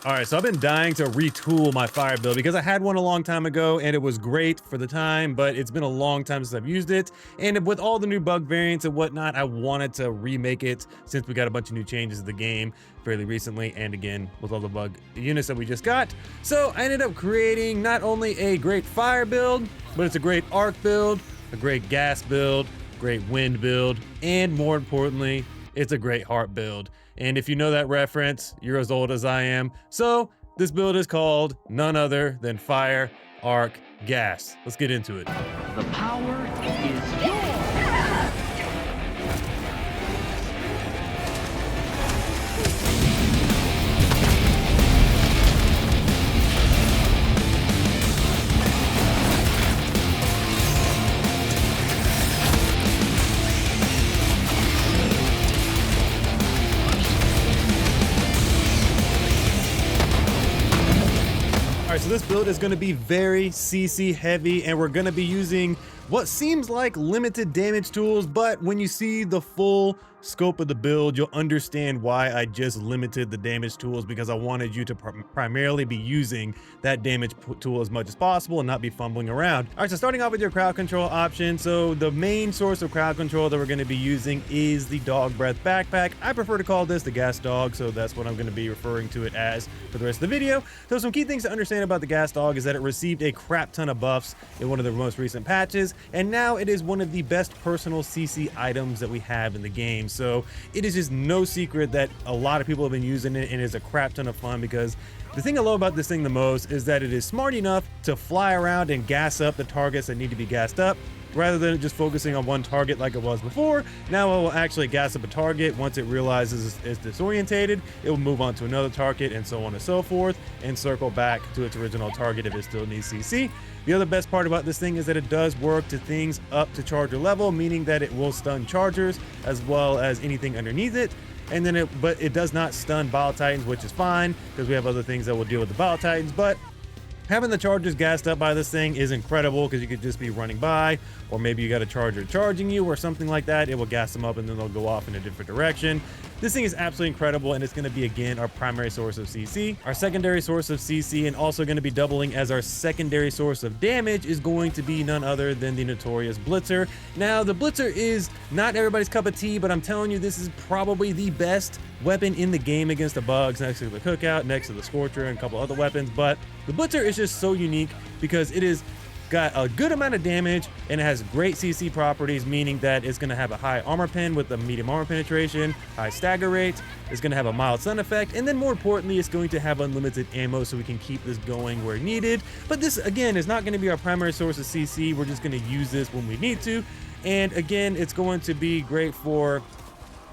All right, so I've been dying to retool my fire build because I had one a long time ago and it was great for the time, but it's been a long time since I've used it. And with all the new bug variants and whatnot, I wanted to remake it since we got a bunch of new changes to the game fairly recently. And again, with all the bug units that we just got. So I ended up creating not only a great fire build, but it's a great arc build, a great gas build, great wind build, and more importantly, it's a great heart build. And if you know that reference, you're as old as I am. So this build is called none other than Fire, Arc, Gas. Let's get into it. The power is yours! All right, so this build is going to be very CC heavy, and we're going to be using what seems like limited damage tools, but when you see the full scope of the build, you'll understand why I just limited the damage tools, because I wanted you to primarily be using that damage tool as much as possible and not be fumbling around. All right, so starting off with your crowd control option. So the main source of crowd control that we're going to be using is the dog breath backpack. I prefer to call this the gas dog, so that's what I'm going to be referring to it as for the rest of the video. So some key things to understand about the gas dog is that it received a crap ton of buffs in one of the most recent patches, and now it is one of the best personal CC items that we have in the game. So it is just no secret that a lot of people have been using it, and it's a crap ton of fun, because the thing I love about this thing the most is that it is smart enough to fly around and gas up the targets that need to be gassed up, rather than just focusing on one target like it was before. Now it will actually gas up a target. Once it realizes it's disorientated, it will move on to another target, and so on and so forth, and circle back to its original target if it still needs CC. The other best part about this thing is that it does work to things up to charger level, meaning that it will stun chargers as well as anything underneath it. And then but it does not stun Bile Titans, which is fine because we have other things that will deal with the Bile Titans. But having the chargers gassed up by this thing is incredible, because you could just be running by, or maybe you got a charger charging you or something like that. It will gas them up and then they'll go off in a different direction. This thing is absolutely incredible, and it's going to be, again, our primary source of CC. Our secondary source of CC, and also going to be doubling as our secondary source of damage, is going to be none other than the notorious Blitzer. Now, the Blitzer is not everybody's cup of tea, but I'm telling you, this is probably the best weapon in the game against the bugs, next to the Cookout, next to the Scorcher, and a couple other weapons. But the Blitzer is just so unique because it is got a good amount of damage, and it has great CC properties, meaning that it's going to have a high armor pen with a medium armor penetration, high stagger rate, it's going to have a mild stun effect, and then more importantly, it's going to have unlimited ammo, so we can keep this going where needed. But this, again, is not going to be our primary source of CC. We're just going to use this when we need to. And again, it's going to be great for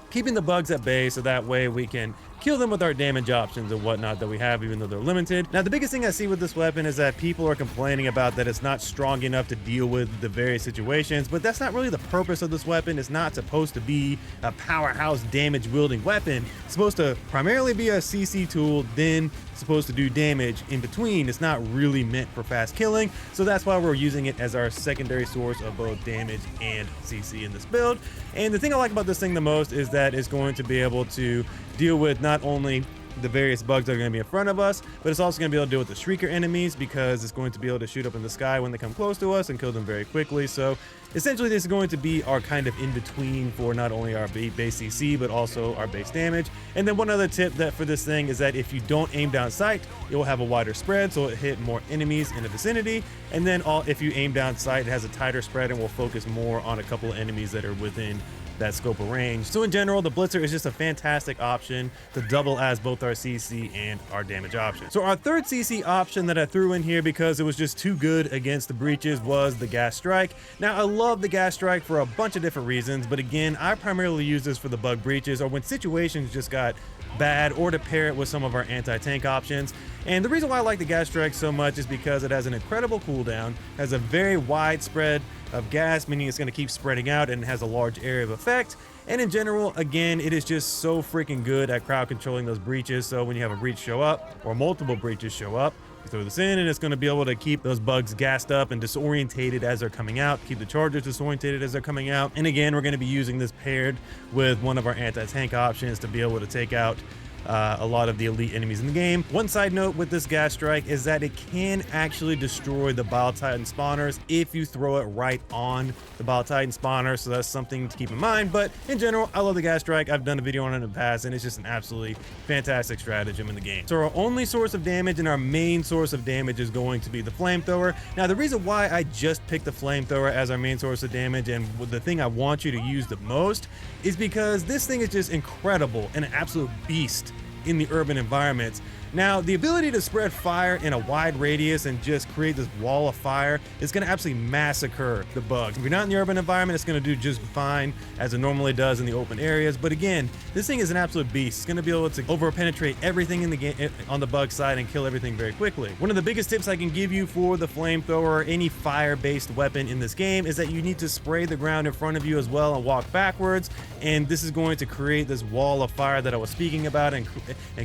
keeping the bugs at bay, so that way we can kill them with our damage options and whatnot that we have, even though they're limited. Now, the biggest thing I see with this weapon is that people are complaining about that it's not strong enough to deal with the various situations, but that's not really the purpose of this weapon. It's not supposed to be a powerhouse damage wielding weapon. It's supposed to primarily be a CC tool, then supposed to do damage in between. It's not really meant for fast killing, so that's why we're using it as our secondary source of both damage and CC in this build. And the thing I like about this thing the most is that it's going to be able to deal with not only the various bugs that are going to be in front of us, but it's also going to be able to deal with the Shrieker enemies, because it's going to be able to shoot up in the sky when they come close to us and kill them very quickly. So essentially, this is going to be our kind of in-between for not only our base CC, but also our base damage. And then one other tip that for this thing is that if you don't aim down sight, it will have a wider spread, so it hit more enemies in the vicinity. And then if you aim down sight, it has a tighter spread and will focus more on a couple of enemies that are within that scope of range. So in general, the Blitzer is just a fantastic option to double as both our CC and our damage option. So our third CC option that I threw in here because it was just too good against the breaches was the Gas Strike. Now, I love the Gas Strike for a bunch of different reasons, but again, I primarily use this for the bug breaches or when situations just got bad, or to pair it with some of our anti-tank options. And the reason why I like the Gas Strike so much is because it has an incredible cooldown, has a very wide spread of gas, meaning it's going to keep spreading out, and it has a large area of effect. And in general, again, it is just so freaking good at crowd controlling those breaches. So when you have a breach show up, or multiple breaches show up, you throw this in and it's going to be able to keep those bugs gassed up and disorientated as they're coming out, keep the chargers disorientated as they're coming out. And again, we're going to be using this paired with one of our anti-tank options to be able to take out a lot of the elite enemies in the game. One side note with this gas strike is that it can actually destroy the Bile Titan spawners if you throw it right on the Bile Titan spawner, so that's something to keep in mind. But in general, I love the gas strike. I've done a video on it in the past, and it's just an absolutely fantastic stratagem in the game. So our only source of damage and our main source of damage is going to be the flamethrower. Now, the reason why I just picked the flamethrower as our main source of damage and the thing I want you to use the most is because this thing is just incredible and an absolute beast in the urban environments. Now, the ability to spread fire in a wide radius and just create this wall of fire is going to absolutely massacre the bugs. If you're not in the urban environment, it's going to do just fine as it normally does in the open areas. But again, this thing is an absolute beast. It's going to be able to over-penetrate everything in the game on the bug side and kill everything very quickly. One of the biggest tips I can give you for the flamethrower or any fire-based weapon in this game is that you need to spray the ground in front of you as well and walk backwards. And this is going to create this wall of fire that I was speaking about and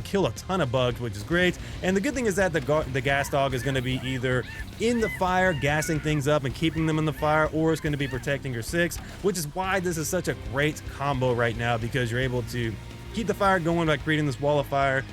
kill a ton of bugs, which is great. And the good thing is that the gas dog is going to be either in the fire gassing things up and keeping them in the fire, or it's going to be protecting your six, which is why this is such a great combo right now, because you're able to keep the fire going by creating this wall of fire.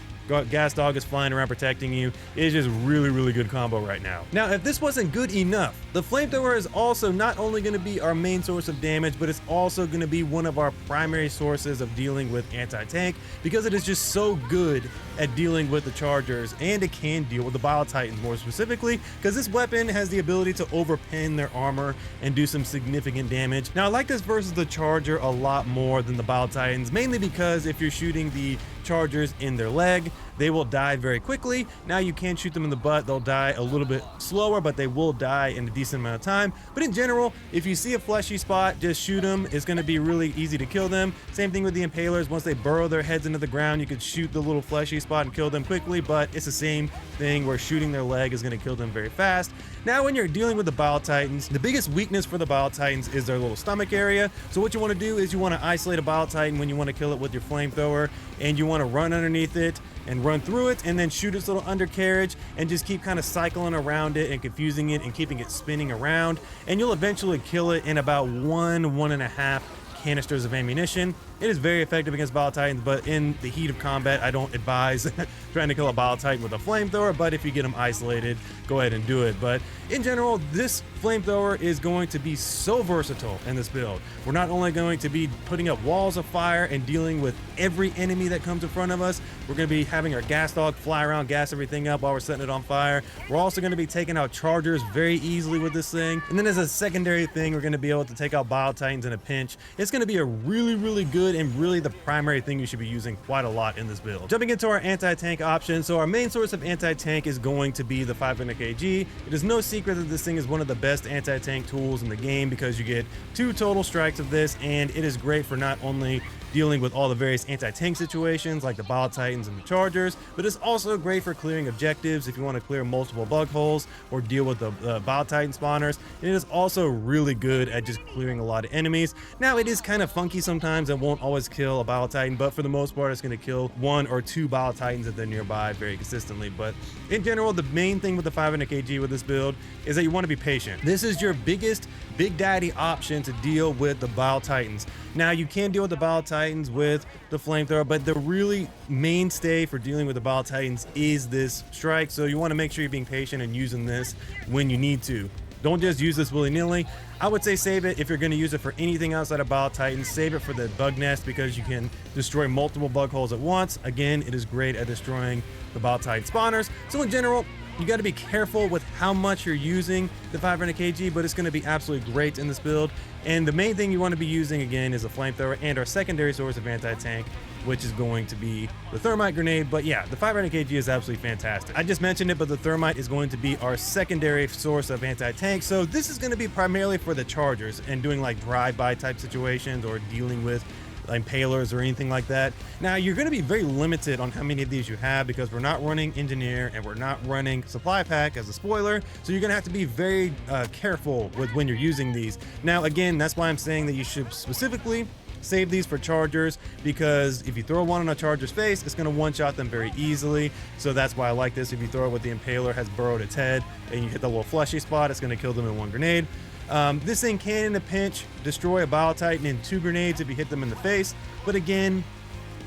Gas dog is flying around protecting you. It's just really good combo right now. Now, if this wasn't good enough, the flamethrower is also not only going to be our main source of damage, but it's also going to be one of our primary sources of dealing with anti-tank, because it is just so good at dealing with the chargers, and it can deal with the Bile Titans more specifically, because this weapon has the ability to overpin their armor and do some significant damage. Now, I like this versus the charger a lot more than the Bile Titans, mainly because if you're shooting the chargers in their leg, they will die very quickly. Now, you can shoot them in the butt. They'll die a little bit slower, but they will die in a decent amount of time. But in general, if you see a fleshy spot, just shoot them. It's going to be really easy to kill them. Same thing with the impalers. Once they burrow their heads into the ground, you could shoot the little fleshy spot and kill them quickly, but it's the same thing where shooting their leg is going to kill them very fast. Now, when you're dealing with the Bile Titans, the biggest weakness for the Bile Titans is their little stomach area. So what you want to do is you want to isolate a Bile Titan when you want to kill it with your flamethrower, and you want to run underneath it and run through it, and then shoot its little undercarriage and just keep kind of cycling around it and confusing it and keeping it spinning around, and you'll eventually kill it in about 1.5 canisters of ammunition. It is very effective against Bile Titans, but in the heat of combat, I don't advise trying to kill a Bile Titan with a flamethrower, but if you get them isolated, go ahead and do it. But in general, this flamethrower is going to be so versatile in this build. We're not only going to be putting up walls of fire and dealing with every enemy that comes in front of us, we're going to be having our gas dog fly around, gas everything up while we're setting it on fire. We're also going to be taking out chargers very easily with this thing. And then as a secondary thing, we're going to be able to take out Bile Titans in a pinch. It's going to be a really good and really the primary thing you should be using quite a lot in this build. Jumping into our anti-tank option, so our main source of anti-tank is going to be the 500 kg. It is no secret that this thing is one of the best anti-tank tools in the game, because you get 2 total strikes of this, and it is great for not only dealing with all the various anti-tank situations like the Bile Titans and the chargers, but it's also great for clearing objectives if you want to clear multiple bug holes or deal with the Bile Titan spawners. And it is also really good at just clearing a lot of enemies. Now, it is kind of funky sometimes and won't always kill a Bile Titan, but for the most part, it's going to kill 1 or 2 Bile Titans if they're nearby very consistently. But in general, the main thing with the 500 kg with this build is that you want to be patient. This is your biggest Big Daddy option to deal with the Bile Titans. Now, you can deal with the Bile Titans with the flamethrower, but the really mainstay for dealing with the Bile Titans is this strike. So you want to make sure you're being patient and using this when you need to. Don't just use this willy-nilly. I would say save it if you're going to use it for anything outside of Bile Titans. Save it for the bug nest, because you can destroy multiple bug holes at once. Again, it is great at destroying the Bile Titan spawners. So in general, you got to be careful with how much you're using the 500 kg, but it's going to be absolutely great in this build. And the main thing you want to be using, again, is a flamethrower and our secondary source of anti-tank, which is going to be the thermite grenade. But yeah, the 500 kg is absolutely fantastic. I just mentioned it, but the thermite is going to be our secondary source of anti-tank. So this is going to be primarily for the chargers and doing like drive-by type situations or dealing with impalers or anything like that. Now, you're going to be very limited on how many of these you have, because we're not running engineer and we're not running supply pack as a spoiler, so you're going to have to be very careful with when you're using these. Now, again, that's why I'm saying that you should specifically save these for chargers, because if you throw one on a charger's face, it's going to one-shot them very easily. So that's why I like this. If you throw it with the impaler has burrowed its head and you hit the little fleshy spot, it's going to kill them in 1 grenade. This thing can, in a pinch, destroy a Bile Titan in 2 grenades if you hit them in the face. But again,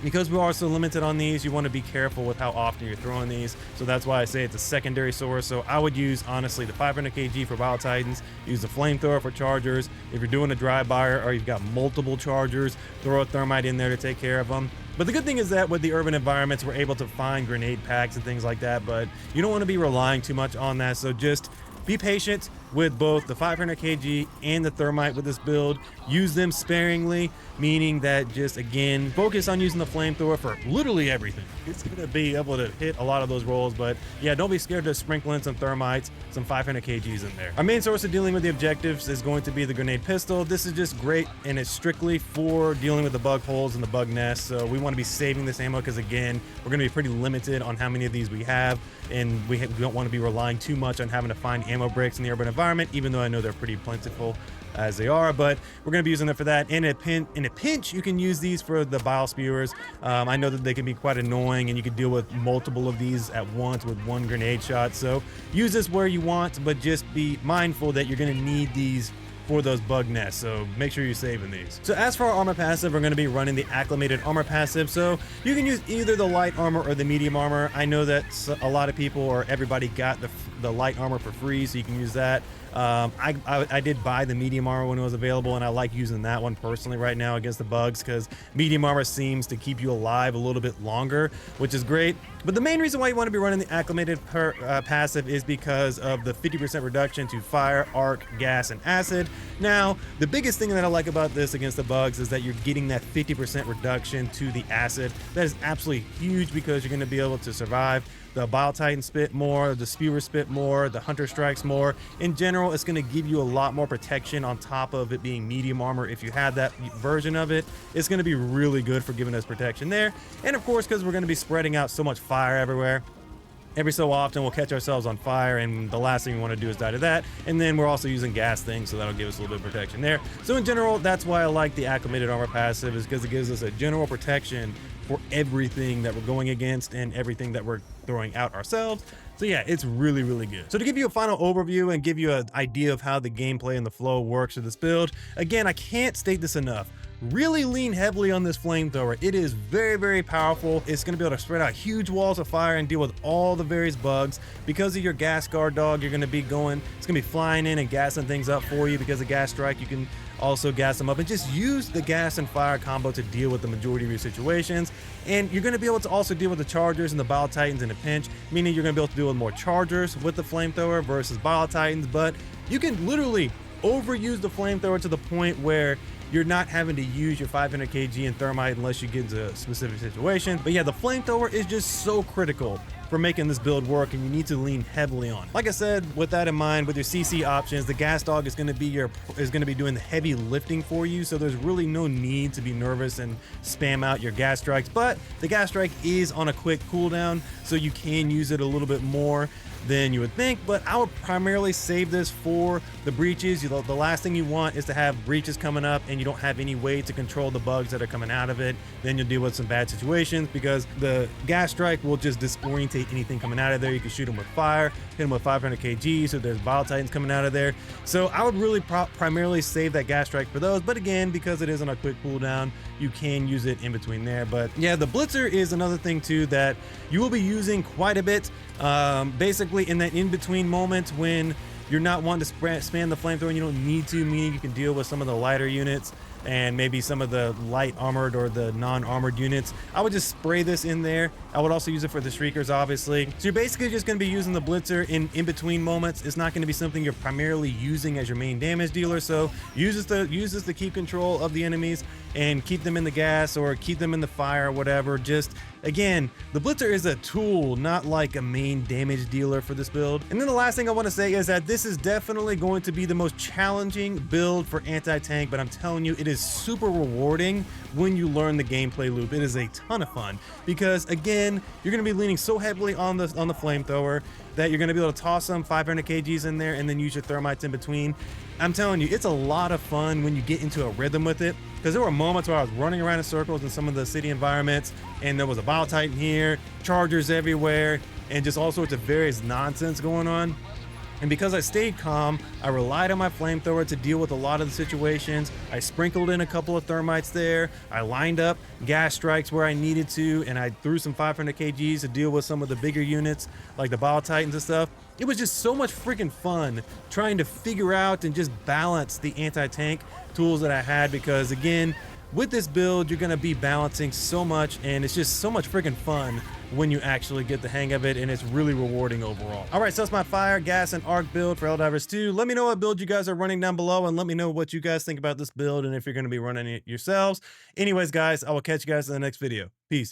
Because we are so limited on these, you want to be careful with how often you're throwing these. So that's why I say it's a secondary source. So I would use, honestly, the 500 kg for Bile Titans, use the flamethrower for chargers. If you're doing a dry fire or you've got multiple chargers, throw a thermite in there to take care of them. But the good thing is that with the urban environments, we're able to find grenade packs and things like that, but you don't want to be relying too much on that. So just be patient with both the 500 kg and the thermite with this build. Use them sparingly, meaning that just, again, focus on using the flamethrower for literally everything. It's going to be able to hit a lot of those rolls, but yeah, don't be scared to sprinkle in some thermites, some 500 kgs in there. Our main source of dealing with the objectives is going to be the grenade pistol. This is just great, and it's strictly for dealing with the bug holes and the bug nests. So we want to be saving this ammo because, again, we're going to be pretty limited on how many of these we have, and we don't want to be relying too much on having to find ammo bricks in the urban environment, even though I know they're pretty plentiful as they are, but we're going to be using them for that. And in a pinch, you can use these for the bile spewers. I know that they can be quite annoying, and you can deal with multiple of these at once with one grenade shot. So use this where you want, but just be mindful that you're going to need these for those bug nests, so make sure you're saving these. So as for our armor passive, we're going to be running the acclimated armor passive, so you can use either the light armor or the medium armor. I know that a lot of people or everybody got the light armor for free, so you can use that. I did buy the medium armor when it was available, and I like using that one personally right now against the bugs, because medium armor seems to keep you alive a little bit longer, which is great. But the main reason why you want to be running the acclimated passive is because of the 50% reduction to fire, arc, gas, and acid. Now, the biggest thing that I like about this against the bugs is that you're getting that 50% reduction to the acid. That is absolutely huge, because you're going to be able to survive. The Bile Titan spit more, the Spewer spit more, the Hunter strikes more. In general, it's going to give you a lot more protection on top of it being medium armor. If you have that version of it, it's going to be really good for giving us protection there. And of course, because we're going to be spreading out so much fire everywhere, every so often we'll catch ourselves on fire, and the last thing we want to do is die to that. And then we're also using gas things, so that'll give us a little bit of protection there. So in general, that's why I like the acclimated armor passive, is because it gives us a general protection for everything that we're going against and everything that we're throwing out ourselves. So yeah, it's really, really good. So to give you a final overview and give you an idea of how the gameplay and the flow works with this build, again, I can't state this enough. Really lean heavily on this flamethrower. It is very, very powerful. It's going to be able to spread out huge walls of fire and deal with all the various bugs. Because of your gas guard dog, you're going to be it's going to be flying in and gassing things up for you. Because of gas strike, you can also gas them up, and just use the gas and fire combo to deal with the majority of your situations. And you're going to be able to also deal with the chargers and the Bile Titans in a pinch, meaning you're going to be able to deal with more chargers with the flamethrower versus Bile Titans. But you can literally overuse the flamethrower to the point where you're not having to use your 500 kg and thermite unless you get into a specific situation. But yeah, the flamethrower is just so critical for making this build work, and you need to lean heavily on it. Like I said, with that in mind, with your CC options, the gas dog is going to be doing the heavy lifting for you, so there's really no need to be nervous and spam out your gas strikes. But the gas strike is on a quick cooldown, so you can use it a little bit more than you would think, but I would primarily save this for the breaches. The last thing you want is to have breaches coming up and you don't have any way to control the bugs that are coming out of it. Then you'll deal with some bad situations, because the gas strike will just disorientate anything coming out of there. You can shoot them with fire, hit them with 500 kg, so there's Bile Titans coming out of there. So I would really primarily save that gas strike for those, but again, because it is on a quick cooldown, you can use it in between there. But yeah, the blitzer is another thing too that you will be using quite a bit. Basically in that in-between moment when you're not wanting to spam the flamethrower and you don't need to, meaning you can deal with some of the lighter units and maybe some of the light armored or the non-armored units. I would just spray this in there. I would also use it for the shriekers, obviously. So you're basically just going to be using the blitzer in between moments. It's not going to be something you're primarily using as your main damage dealer, so use this to keep control of the enemies and keep them in the gas or keep them in the fire or whatever. Just again, the blitzer is a tool, not like a main damage dealer for this build. And then the last thing I want to say is that this is definitely going to be the most challenging build for anti-tank, but I'm telling you, it is super rewarding when you learn the gameplay loop. It is a ton of fun, because again, you're going to be leaning so heavily on the flamethrower that you're going to be able to toss some 500 kgs in there and then use your thermites in between. I'm telling you, it's a lot of fun when you get into a rhythm with it, because there were moments where I was running around in circles in some of the city environments, and there was a Bile Titan here, chargers everywhere, and just all sorts of various nonsense going on. And because I stayed calm, I relied on my flamethrower to deal with a lot of the situations. I sprinkled in a couple of thermites there. I lined up gas strikes where I needed to, and I threw some 500 kgs to deal with some of the bigger units like the Bile Titans and stuff. It was just so much freaking fun trying to figure out and just balance the anti-tank tools that I had, because again, with this build, you're gonna be balancing so much, and it's just so much freaking fun when you actually get the hang of it, and it's really rewarding overall. All right, so that's my fire, gas, and arc build for Helldivers 2. Let me know what build you guys are running down below, and let me know what you guys think about this build and if you're gonna be running it yourselves. Anyways, guys, I will catch you guys in the next video. Peace.